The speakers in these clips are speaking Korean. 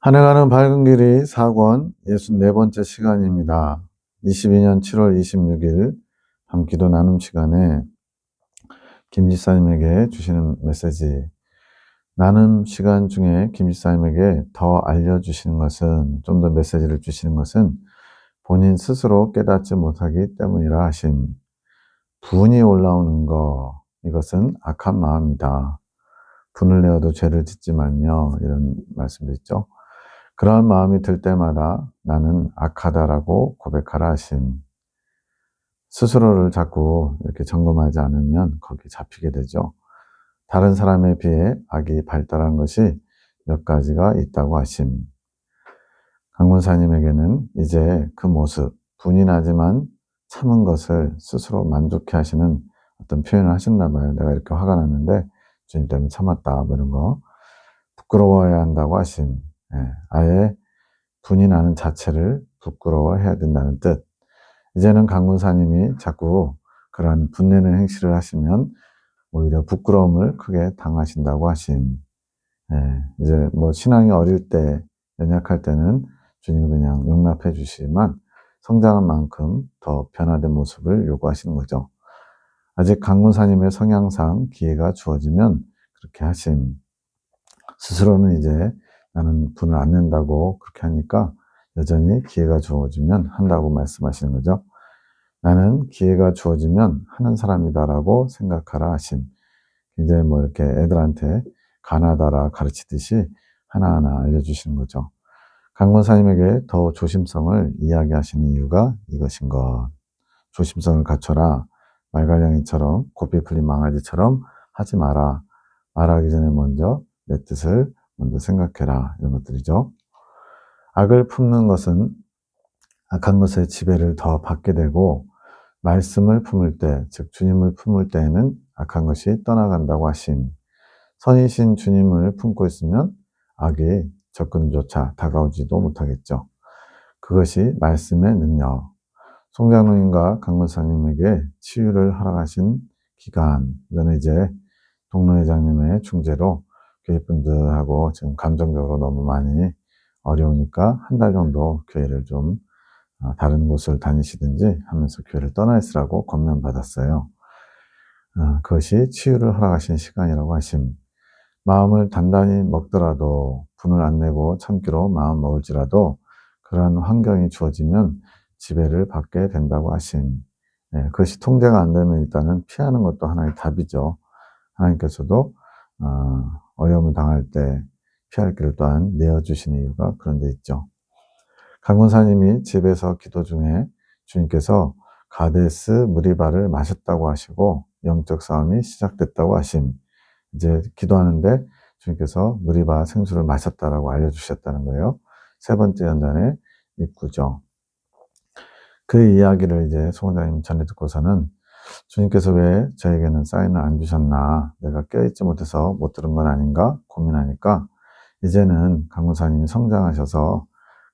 한 해가는 밝은 길이 4권 64번째 시간입니다. 22년 7월 26일 밤기도 나눔 시간에 김 지사님에게 주시는 메시지, 나눔 시간 중에 김 지사님에게 더 알려주시는 것은, 좀 더 메시지를 주시는 것은 본인 스스로 깨닫지 못하기 때문이라 하심. 분이 올라오는 것, 이것은 악한 마음이다. 분을 내어도 죄를 짓지 말며, 이런 말씀도 있죠. 그러한 마음이 들 때마다 나는 악하다라고 고백하라 하심. 스스로를 자꾸 이렇게 점검하지 않으면 거기 잡히게 되죠. 다른 사람에 비해 악이 발달한 것이 몇 가지가 있다고 하심. 강문사님에게는 이제 그 모습, 분이 나지만 참은 것을 스스로 만족해 하시는 어떤 표현을 하셨나 봐요. 내가 이렇게 화가 났는데 주님 때문에 참았다, 뭐 이런 거. 부끄러워해야 한다고 하심. 아예 분이 나는 자체를 부끄러워해야 된다는 뜻. 이제는 강문사님이 자꾸 그런 분내는 행실을 하시면 오히려 부끄러움을 크게 당하신다고 하심. 이제 뭐 신앙이 어릴 때, 연약할 때는 주님이 그냥 용납해 주시지만 성장한 만큼 더 변화된 모습을 요구하시는 거죠. 아직 강문사님의 성향상 기회가 주어지면 그렇게 하심. 스스로는 이제 나는 분을 안 낸다고 그렇게 하니까 여전히 기회가 주어지면 한다고 말씀하시는 거죠. 나는 기회가 주어지면 하는 사람이다라고 생각하라 하심. 굉장히 뭐 이렇게 애들한테 가나다라 가르치듯이 하나하나 알려주시는 거죠. 강권사님에게 더 조심성을 이야기하시는 이유가 이것인 것. 조심성을 갖춰라. 말갈량이처럼 고삐 풀린 망아지처럼 하지 마라. 말하기 전에 먼저 내 뜻을 먼저 생각해라. 이런 것들이죠. 악을 품는 것은 악한 것의 지배를 더 받게 되고, 말씀을 품을 때, 즉 주님을 품을 때에는 악한 것이 떠나간다고 하심. 선이신 주님을 품고 있으면 악이 접근조차 다가오지도 못하겠죠. 그것이 말씀의 능력. 송장로님과 강문사님에게 치유를 허락하신 기간, 이거는 이제 동로회장님의 중재로 교회분들하고 지금 감정적으로 너무 많이 어려우니까 한 달 정도 교회를 좀 다른 곳을 다니시든지 하면서 교회를 떠나 있으라고 권면받았어요. 그것이 치유를 허락하신 시간이라고 하심. 마음을 단단히 먹더라도, 분을 안 내고 참기로 마음 먹을지라도 그러한 환경이 주어지면 지배를 받게 된다고 하심. 그것이 통제가 안 되면 일단은 피하는 것도 하나의 답이죠. 하나님께서도 어려움을 당할 때 피할 길을 또한 내어주시는 이유가 그런 데 있죠. 강권사님이 집에서 기도 중에 주님께서 가데스 무리바를 마셨다고 하시고 영적 싸움이 시작됐다고 하심. 이제 기도하는데 주님께서 무리바 생수를 마셨다라고 알려주셨다는 거예요. 세 번째 연단의 입구죠. 그 이야기를 이제 송원장님 전해 듣고서는 주님께서 왜 저에게는 사인을 안 주셨나, 내가 깨어있지 못해서 못 들은 건 아닌가 고민하니까, 이제는 강무사님이 성장하셔서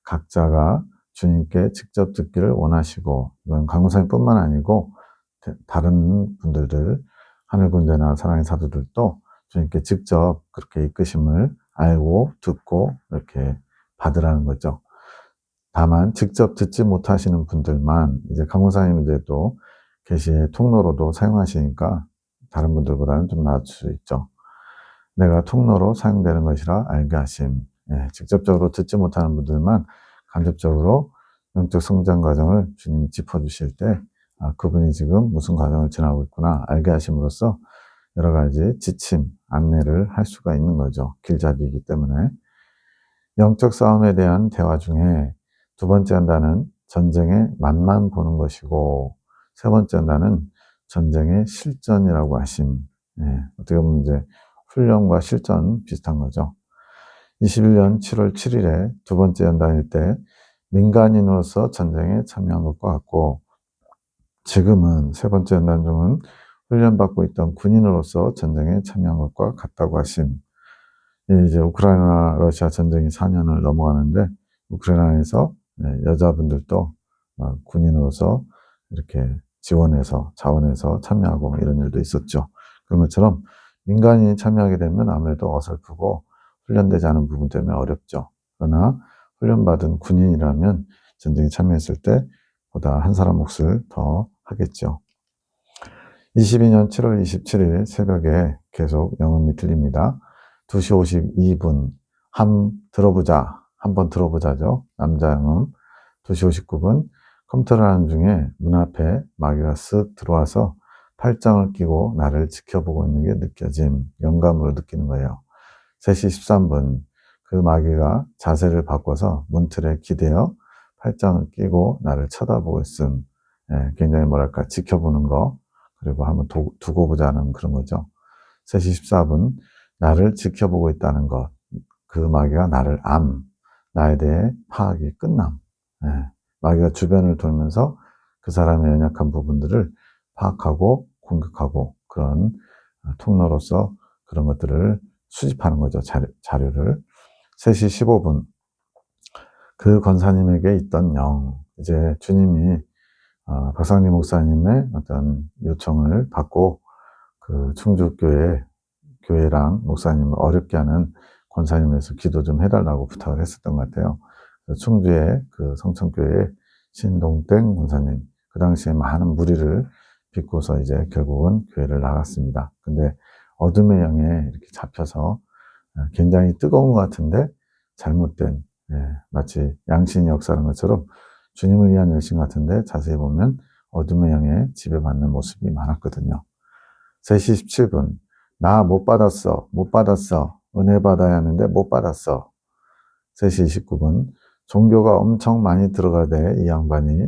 각자가 주님께 직접 듣기를 원하시고, 이건 강무사님뿐만 아니고 다른 분들들, 하늘군대나 사랑의 사도들도 주님께 직접 그렇게 이끄심을 알고 듣고 이렇게 받으라는 거죠. 다만 직접 듣지 못하시는 분들만 이제 강무사님 이제 또 계시의 통로로도 사용하시니까 다른 분들보다는 좀 나을 수 있죠. 내가 통로로 사용되는 것이라 알게 하심. 직접적으로 듣지 못하는 분들만 간접적으로 영적 성장 과정을 주님이 짚어주실 때, 그분이 지금 무슨 과정을 지나고 있구나 알게 하심으로써 여러 가지 지침, 안내를 할 수가 있는 거죠. 길잡이이기 때문에. 영적 싸움에 대한 대화 중에 두 번째 한다는 전쟁의 맛만 보는 것이고, 세 번째 한다는 전쟁의 실전이라고 하심. 어떻게 보면 이제 훈련과 실전 비슷한 거죠. 21년 7월 7일에 두 번째 연단일 때 민간인으로서 전쟁에 참여한 것과 같고, 지금은 세 번째 연단 중은 훈련받고 있던 군인으로서 전쟁에 참여한 것과 같다고 하심. 이제 우크라이나 러시아 전쟁이 4년을 넘어가는데, 우크라이나에서 여자분들도 군인으로서 이렇게 지원해서 자원해서 참여하고 이런 일도 있었죠. 그런 것처럼 민간인이 참여하게 되면 아무래도 어설프고 훈련되지 않은 부분 때문에 어렵죠. 그러나 훈련받은 군인이라면 전쟁에 참여했을 때 보다 한 사람 몫을 더 하겠죠. 22년 7월 27일 새벽에 계속 영음이 들립니다. 2시 52분 한번 들어보자죠. 남자 영음. 2시 59분 컴퓨터를 하는 중에 문 앞에 마귀가 쓱 들어와서 팔짱을 끼고 나를 지켜보고 있는 게 느껴짐. 영감으로 느끼는 거예요. 3시 13분 그 마귀가 자세를 바꿔서 문틀에 기대어 팔짱을 끼고 나를 쳐다보고 있음. 굉장히 뭐랄까 지켜보는 거, 그리고 한번 두고 보자는 그런 거죠. 3시 14분 나를 지켜보고 있다는 것, 그 마귀가 나를 나에 대해 파악이 끝남. 마귀가 주변을 돌면서 그 사람의 연약한 부분들을 파악하고 공격하고 그런 통로로서 그런 것들을 수집하는 거죠. 자료를. 3시 15분 그 권사님에게 있던 영, 이제 주님이 박상리 목사님의 어떤 요청을 받고 그 교회랑 목사님을 어렵게 하는 권사님에서 기도 좀 해달라고 부탁을 했었던 것 같아요. 충주의 그 성천교회 신동땡 권사님, 그 당시에 많은 무리를 빚고서 이제 결국은 교회를 나갔습니다. 근데 어둠의 영에 이렇게 잡혀서 굉장히 뜨거운 것 같은데 잘못된, 마치 양신이 역사하는 것처럼 주님을 위한 열심 같은데 자세히 보면 어둠의 영에 지배받는 모습이 많았거든요. 3시 17분 나 못 받았어. 은혜 받아야 하는데 못 받았어. 3시 29분 종교가 엄청 많이 들어가대 이 양반이.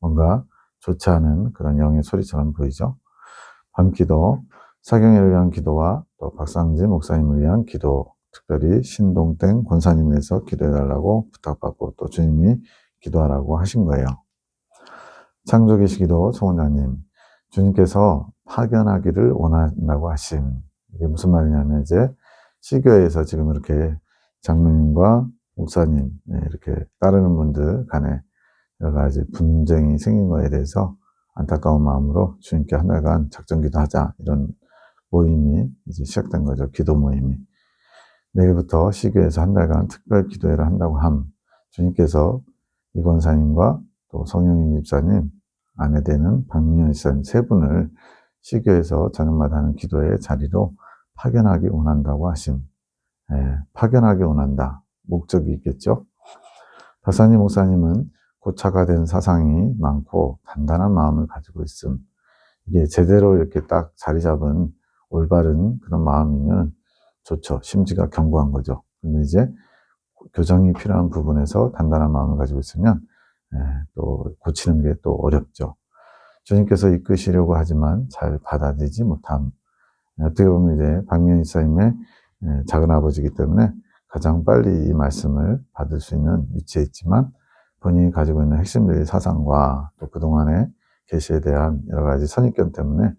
뭔가 좋지 않은 그런 영의 소리처럼 보이죠. 밤기도 사경회를 위한 기도와 또 박상진 목사님을 위한 기도, 특별히 신동땡 권사님을 위해서 기도해달라고 부탁받고 또 주님이 기도하라고 하신 거예요. 창조계시기도 총원장님, 주님께서 파견하기를 원한다고 하심. 이게 무슨 말이냐면 이제 시교회에서 지금 이렇게 장로님과 목사님 이렇게 따르는 분들 간에 여러 가지 분쟁이 생긴 거에 대해서 안타까운 마음으로 주님께 한 달간 작전기도 하자, 이런 모임이 이제 시작된 거죠. 기도 모임이. 내일부터 시교회에서 한 달간 특별 기도회를 한다고 함. 주님께서 이 권사님과 또 성영인 집사님, 아내 되는 박민현 집사님 세 분을 시교회에서 저녁마다 하는 기도회 자리로 파견하기 원한다고 하심. 파견하기 원한다. 목적이 있겠죠. 박상리 목사님은 고차가 된 사상이 많고 단단한 마음을 가지고 있음. 이게 제대로 이렇게 딱 자리 잡은 올바른 그런 마음이면 좋죠. 심지가 견고한 거죠. 근데 이제 교정이 필요한 부분에서 단단한 마음을 가지고 있으면 또 고치는 게 또 어렵죠. 주님께서 이끄시려고 하지만 잘 받아들이지 못함. 어떻게 보면 이제 박민현 집사님의 작은 아버지이기 때문에 가장 빨리 이 말씀을 받을 수 있는 위치에 있지만 본인이 가지고 있는 핵심적인 사상과 또 그동안의 계시에 대한 여러 가지 선입견 때문에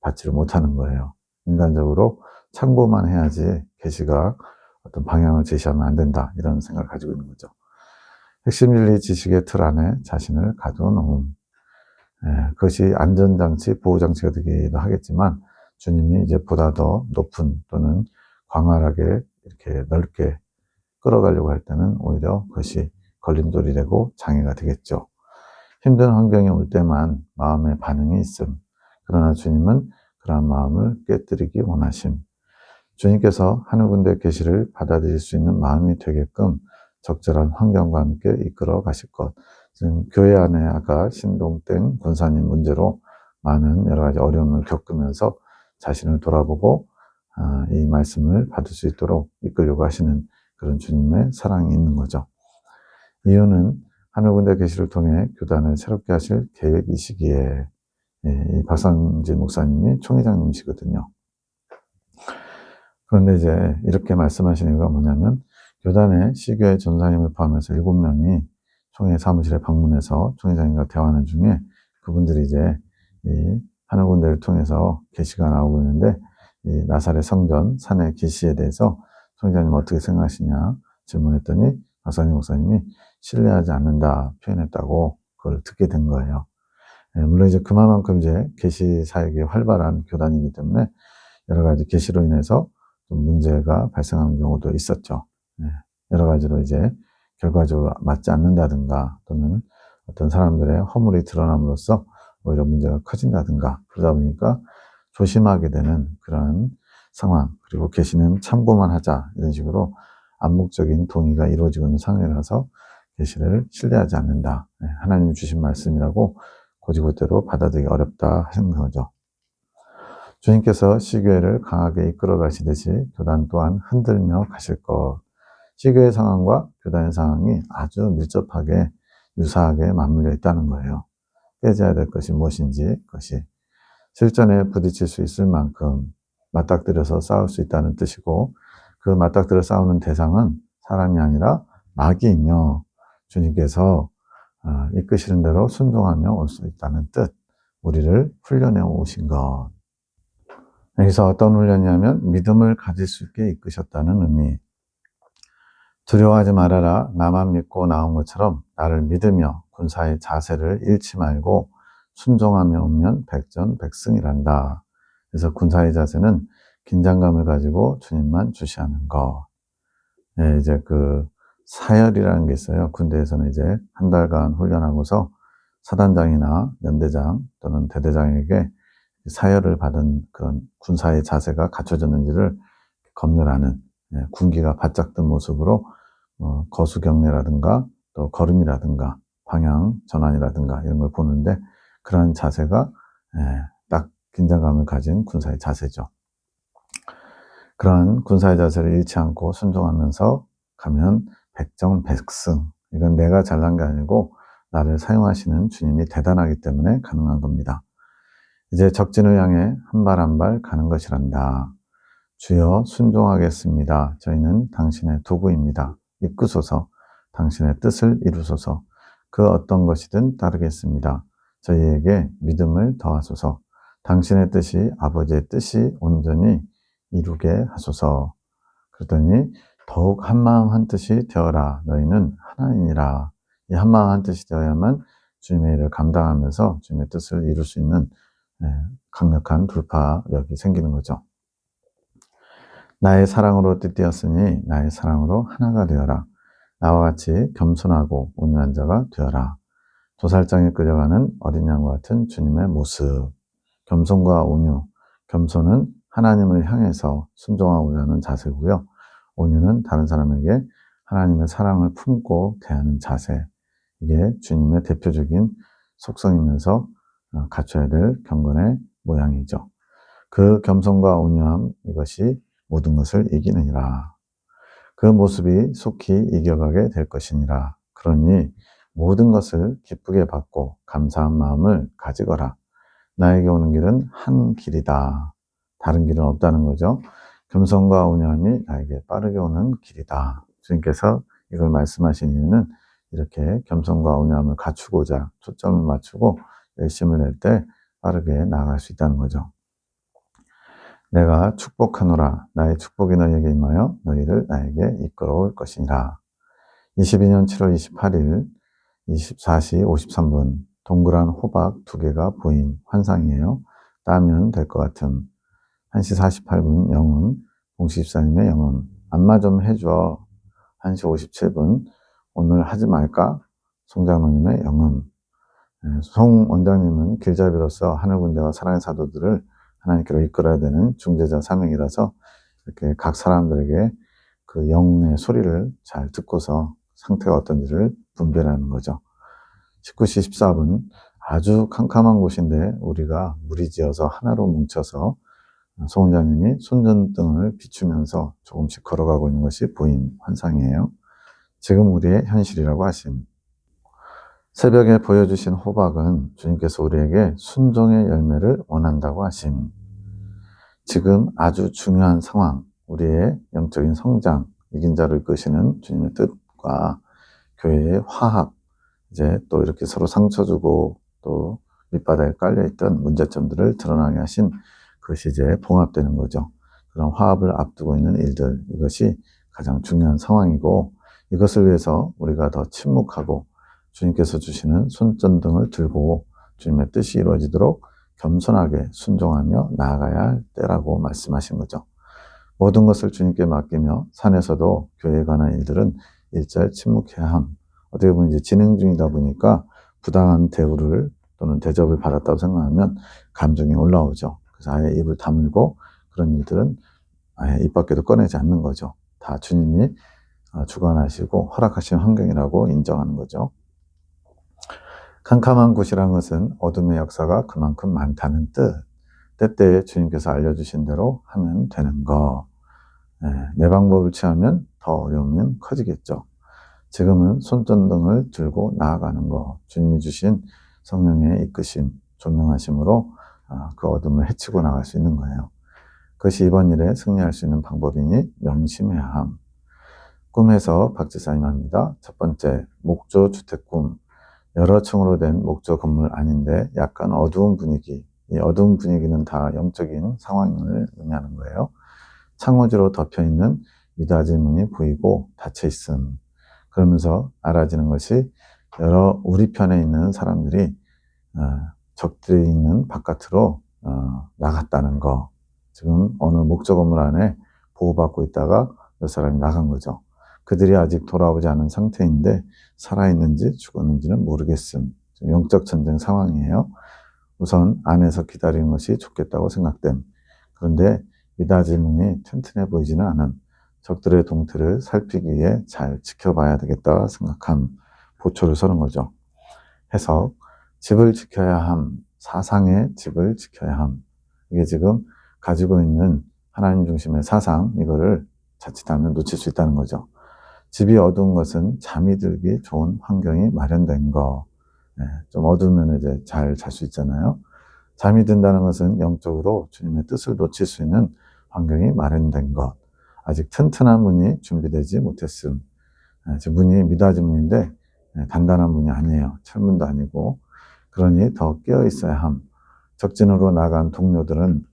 받지를 못하는 거예요. 인간적으로 참고만 해야지 계시가 어떤 방향을 제시하면 안 된다, 이런 생각을 가지고 있는 거죠. 핵심 진리 지식의 틀 안에 자신을 가둬놓음. 그것이 안전장치, 보호장치가 되기도 하겠지만 주님이 이제 보다 더 높은 또는 광활하게 이렇게 넓게 끌어가려고 할 때는 오히려 그것이 걸림돌이 되고 장애가 되겠죠. 힘든 환경이 올 때만 마음의 반응이 있음. 그러나 주님은 그러한 마음을 깨뜨리기 원하심. 주님께서 하늘 군대 계시를 받아들일 수 있는 마음이 되게끔 적절한 환경과 함께 이끌어 가실 것. 지금 교회 안에 아까 신동땡 권사님 문제로 많은 여러 가지 어려움을 겪으면서 자신을 돌아보고 이 말씀을 받을 수 있도록 이끌려고 하시는 그런 주님의 사랑이 있는 거죠. 이유는 하늘 군대 계시를 통해 교단을 새롭게 하실 계획이시기에 이 박상진 목사님이 총회장님이시거든요. 그런데 이제 이렇게 말씀하시는 이유가 뭐냐면 교단의 시교회 전사님을 포함해서 7명이 총회 사무실에 방문해서 총회장님과 대화하는 중에 그분들이 이제 이 하늘 군대를 통해서 계시가 나오고 있는데 이 나사렛 성전 산의 계시에 대해서 총회장님 어떻게 생각하시냐 질문했더니 박상진 목사님이 신뢰하지 않는다 표현했다고 그걸 듣게 된 거예요. 물론 이제 그만큼 이제 계시 사역이 활발한 교단이기 때문에 여러 가지 계시로 인해서 좀 문제가 발생하는 경우도 있었죠. 여러 가지로 이제 결과적으로 맞지 않는다든가 또는 어떤 사람들의 허물이 드러남으로써 오히려 문제가 커진다든가 그러다 보니까 조심하게 되는 그런 상황, 그리고 계시는 참고만 하자 이런 식으로 암묵적인 동의가 이루어지고 있는 상황이라서 계시를 신뢰하지 않는다. 하나님이 주신 말씀이라고 고지고대로 받아들이기 어렵다 하는 거죠. 주님께서 시교회를 강하게 이끌어 가시듯이 교단 또한 흔들며 가실 것. 시교회 상황과 교단의 상황이 아주 밀접하게 유사하게 맞물려 있다는 거예요. 깨져야 될 것이 무엇인지 그것이 실전에 부딪힐 수 있을 만큼 맞닥뜨려서 싸울 수 있다는 뜻이고, 그 맞닥뜨려 싸우는 대상은 사람이 아니라 마귀이며 주님께서 이끄시는 대로 순종하며 올 수 있다는 뜻, 우리를 훈련해 오신 것. 여기서 어떤 훈련이냐면 믿음을 가질 수 있게 이끄셨다는 의미. 두려워하지 말아라. 나만 믿고 나온 것처럼 나를 믿으며 군사의 자세를 잃지 말고 순종하며 오면 백전백승이란다. 그래서 군사의 자세는 긴장감을 가지고 주님만 주시하는 것. 네, 이제 그 사열이라는 게 있어요. 군대에서는 이제 한 달간 훈련하고서 사단장이나 연대장 또는 대대장에게 사열을 받은 그런 군사의 자세가 갖춰졌는지를 검열하는, 군기가 바짝 든 모습으로 거수경례라든가 또 걸음이라든가 방향 전환이라든가 이런 걸 보는데, 그런 자세가 딱 긴장감을 가진 군사의 자세죠. 그런 군사의 자세를 잃지 않고 순종하면서 가면 백전백승. 이건 내가 잘난 게 아니고 나를 사용하시는 주님이 대단하기 때문에 가능한 겁니다. 이제 적진을 향해 한 발 한 발 가는 것이란다. 주여 순종하겠습니다. 저희는 당신의 도구입니다. 이끄소서. 당신의 뜻을 이루소서. 그 어떤 것이든 따르겠습니다. 저희에게 믿음을 더하소서. 당신의 뜻이 아버지의 뜻이 온전히 이루게 하소서. 그러더니 더욱 한마음 한뜻이 되어라. 너희는 하나이니라. 이 한마음 한뜻이 되어야만 주님의 일을 감당하면서 주님의 뜻을 이룰 수 있는 강력한 돌파력이 생기는 거죠. 나의 사랑으로 뜻되었으니 나의 사랑으로 하나가 되어라. 나와 같이 겸손하고 온유한 자가 되어라. 도살장에 끌려가는 어린 양과 같은 주님의 모습. 겸손과 온유. 겸손은 하나님을 향해서 순종하고자 하는 자세고요. 온유는 다른 사람에게 하나님의 사랑을 품고 대하는 자세. 이게 주님의 대표적인 속성이면서 갖춰야 될 경건의 모양이죠. 그 겸손과 온유함, 이것이 모든 것을 이기느니라. 그 모습이 속히 이겨가게 될 것이니라. 그러니 모든 것을 기쁘게 받고 감사한 마음을 가지거라. 나에게 오는 길은 한 길이다. 다른 길은 없다는 거죠. 겸손과 온유함이 나에게 빠르게 오는 길이다. 주님께서 이걸 말씀하신 이유는 이렇게 겸손과 온유함을 갖추고자 초점을 맞추고 열심을 낼 때 빠르게 나아갈 수 있다는 거죠. 내가 축복하노라. 나의 축복이 너희에게 임하여 너희를 나에게 이끌어올 것이니라. 22년 7월 28일 24시 53분 동그란 호박 2개가 보인 환상이에요. 따면 될 것 같은 1시 48분 영혼, 봉시집사님의 영혼. 안마 좀 해줘. 1시 57분 오늘 하지 말까? 송장로님의 영혼. 송 원장님은 길잡이로서 하늘군대와 사랑의 사도들을 하나님께로 이끌어야 되는 중재자 사명이라서 이렇게 각 사람들에게 그 영의 소리를 잘 듣고서 상태가 어떤지를 분별하는 거죠. 19시 14분 아주 캄캄한 곳인데 우리가 무리지어서 하나로 뭉쳐서 송 원장님이 손전등을 비추면서 조금씩 걸어가고 있는 것이 보인 환상이에요. 지금 우리의 현실이라고 하심. 새벽에 보여주신 호박은 주님께서 우리에게 순종의 열매를 원한다고 하심. 지금 아주 중요한 상황, 우리의 영적인 성장, 이긴 자로 이끄시는 주님의 뜻과 교회의 화합, 이제 또 이렇게 서로 상처 주고 또 밑바닥에 깔려있던 문제점들을 드러나게 하신 그것이 이제 봉합되는 거죠. 그런 화합을 앞두고 있는 일들, 이것이 가장 중요한 상황이고, 이것을 위해서 우리가 더 침묵하고 주님께서 주시는 손전등을 들고 주님의 뜻이 이루어지도록 겸손하게 순종하며 나아가야 할 때라고 말씀하신 거죠. 모든 것을 주님께 맡기며 산에서도 교회에 관한 일들은 일절 침묵해야 함. 어떻게 보면 이제 진행 중이다 보니까 부당한 대우를 또는 대접을 받았다고 생각하면 감정이 올라오죠. 그래서 아예 입을 다물고 그런 일들은 아예 입 밖에도 꺼내지 않는 거죠. 다 주님이 주관하시고 허락하신 환경이라고 인정하는 거죠. 캄캄한 곳이란 것은 어둠의 역사가 그만큼 많다는 뜻. 때때에 주님께서 알려주신 대로 하면 되는 거. 내 방법을 취하면 더 어려우면 커지겠죠. 지금은 손전등을 들고 나아가는 거. 주님이 주신 성령의 이끄심, 조명하심으로 그 어둠을 헤치고 나갈 수 있는 거예요. 그것이 이번 일에 승리할 수 있는 방법이니 명심해야 함. 꿈에서 박지사님 합니다. 첫 번째, 목조 주택 꿈. 여러 층으로 된 목조 건물 아닌데 약간 어두운 분위기. 이 어두운 분위기는 다 영적인 상황을 의미하는 거예요. 창호지로 덮여있는 미닫이 문이 보이고 닫혀있음. 그러면서 알아지는 것이 여러 우리 편에 있는 사람들이 적들이 있는 바깥으로 나갔다는 거. 지금 어느 목조 건물 안에 보호받고 있다가 몇 사람이 나간 거죠. 그들이 아직 돌아오지 않은 상태인데 살아있는지 죽었는지는 모르겠음. 영적 전쟁 상황이에요. 우선 안에서 기다리는 것이 좋겠다고 생각됨. 그런데 미닫이 문이 튼튼해 보이지는 않음. 적들의 동태를 살피기 위해 잘 지켜봐야 되겠다 생각함. 보초를 서는 거죠. 해석, 집을 지켜야 함. 사상의 집을 지켜야 함. 이게 지금 가지고 있는 하나님 중심의 사상, 이거를 자칫하면 놓칠 수 있다는 거죠. 집이 어두운 것은 잠이 들기 좋은 환경이 마련된 거. 좀 어두우면 이제 잘 잘 수 있잖아요. 잠이 든다는 것은 영적으로 주님의 뜻을 놓칠 수 있는 환경이 마련된 것. 아직 튼튼한 문이 준비되지 못했음. 지금 문이 미닫이 문인데 단단한 문이 아니에요. 철문도 아니고. 그러니 더 깨어 있어야 함. 적진으로 나간 동료들은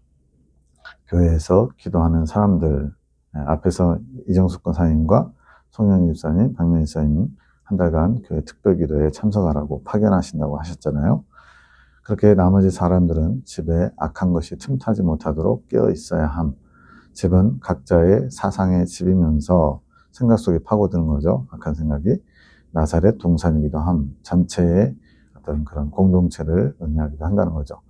교회에서 기도하는 사람들, 앞에서 이정숙 권사님과 송영희 집사님, 박명희 집사님 한 달간 교회 특별기도에 참석하라고 파견하신다고 하셨잖아요. 그렇게 나머지 사람들은 집에 악한 것이 틈타지 못하도록 깨어 있어야 함. 집은 각자의 사상의 집이면서 생각 속에 파고드는 거죠. 악한 생각이. 나사렛 동산이기도 함. 전체의 어떤 그런 공동체를 의미하기도 한다는 거죠.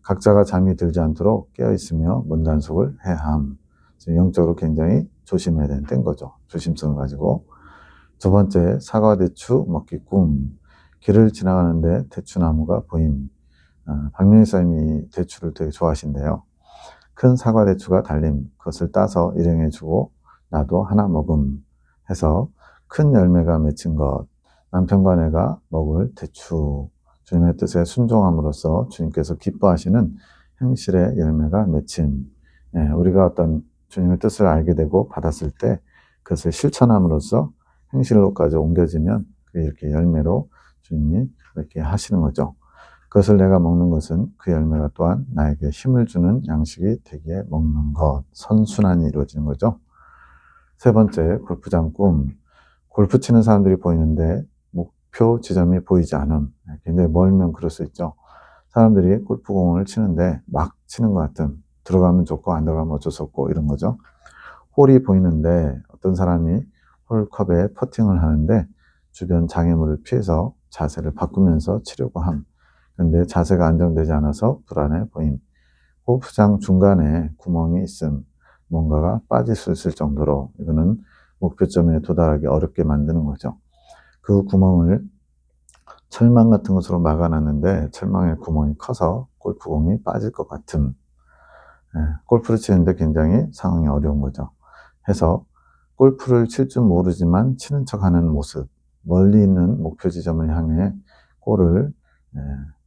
각자가 잠이 들지 않도록 깨어있으며 문단속을 해야 함. 영적으로 굉장히 조심해야 되는 때인 거죠. 조심성을 가지고. 두 번째, 사과 대추 먹기 꿈. 길을 지나가는데 대추나무가 보임. 박명희 사님이 대추를 되게 좋아하신대요. 큰 사과 대추가 달림. 그것을 따서 일행해 주고 나도 하나 먹음 해서 큰 열매가 맺힌 것. 남편과 내가 먹을 대추. 주님의 뜻에 순종함으로써 주님께서 기뻐하시는 행실의 열매가 맺힘. 우리가 어떤 주님의 뜻을 알게 되고 받았을 때 그것을 실천함으로써 행실로까지 옮겨지면 이렇게 열매로 주님이 이렇게 하시는 거죠. 그것을 내가 먹는 것은 그 열매가 또한 나에게 힘을 주는 양식이 되기에 먹는 것. 선순환이 이루어지는 거죠. 세 번째, 골프장 꿈. 골프 치는 사람들이 보이는데 목표 지점이 보이지 않음. 굉장히 멀면 그럴 수 있죠. 사람들이 골프공을 치는데 막 치는 것 같은, 들어가면 좋고 안 들어가면 어쩔 수 없고 이런 거죠. 홀이 보이는데 어떤 사람이 홀컵에 퍼팅을 하는데 주변 장애물을 피해서 자세를 바꾸면서 치려고 함. 그런데 자세가 안정되지 않아서 불안해 보임. 골프장 중간에 구멍이 있음. 뭔가가 빠질 수 있을 정도로 이거는 목표점에 도달하기 어렵게 만드는 거죠. 그 구멍을 철망 같은 것으로 막아놨는데 철망에 구멍이 커서 골프공이 빠질 것 같음. 골프를 치는데 굉장히 상황이 어려운 거죠. 해서 골프를 칠 줄 모르지만 치는 척하는 모습, 멀리 있는 목표 지점을 향해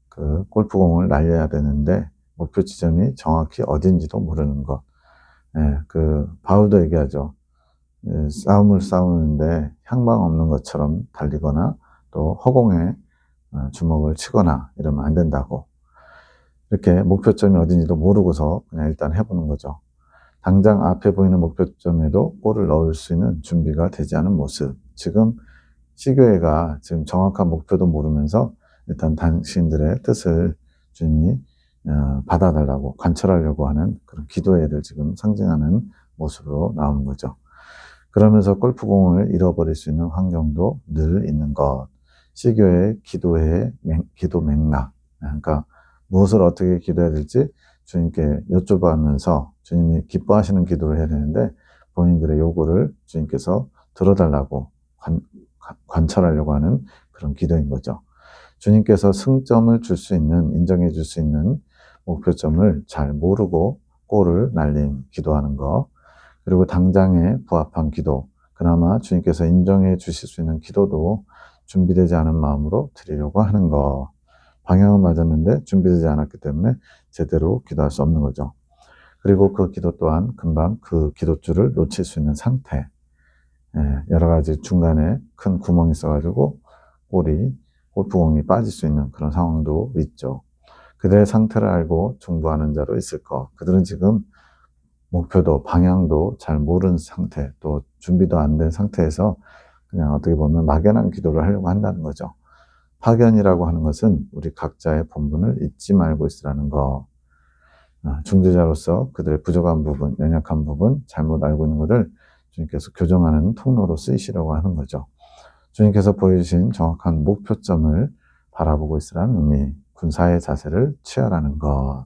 그 골프공을 날려야 되는데 목표 지점이 정확히 어딘지도 모르는 것. 그 바울도 얘기하죠. 싸움을 싸우는데 향방 없는 것처럼 달리거나 또 허공에 주먹을 치거나 이러면 안 된다고. 이렇게 목표점이 어딘지도 모르고서 그냥 일단 해보는 거죠. 당장 앞에 보이는 목표점에도 골을 넣을 수 있는 준비가 되지 않은 모습. 지금 시교회가 지금 정확한 목표도 모르면서 일단 당신들의 뜻을 주님이 받아달라고 관철하려고 하는 그런 기도회를 지금 상징하는 모습으로 나오는 거죠. 그러면서 골프공을 잃어버릴 수 있는 환경도 늘 있는 것. 시교의 기도 맥락. 그러니까 무엇을 어떻게 기도해야 될지 주님께 여쭤보면서 주님이 기뻐하시는 기도를 해야 되는데 본인들의 요구를 주님께서 들어달라고 관찰하려고 하는 그런 기도인 거죠. 주님께서 승점을 줄 수 있는, 인정해 줄 수 있는 목표점을 잘 모르고 골을 날린 기도하는 거. 그리고 당장에 부합한 기도, 그나마 주님께서 인정해 주실 수 있는 기도도 준비되지 않은 마음으로 드리려고 하는 거. 방향은 맞았는데 준비되지 않았기 때문에 제대로 기도할 수 없는 거죠. 그리고 그 기도 또한 금방 그 기도줄을 놓칠 수 있는 상태. 여러 가지 중간에 큰 구멍이 있어가지고 골프공이 빠질 수 있는 그런 상황도 있죠. 그들의 상태를 알고 중보하는 자로 있을 것. 그들은 지금 목표도 방향도 잘 모르는 상태, 또 준비도 안 된 상태에서 그냥 어떻게 보면 막연한 기도를 하려고 한다는 거죠. 파견이라고 하는 것은 우리 각자의 본분을 잊지 말고 있으라는 거. 중재자로서 그들의 부족한 부분, 연약한 부분, 잘못 알고 있는 것을 주님께서 교정하는 통로로 쓰이시려고 하는 거죠. 주님께서 보여주신 정확한 목표점을 바라보고 있으라는 의미, 군사의 자세를 취하라는 것.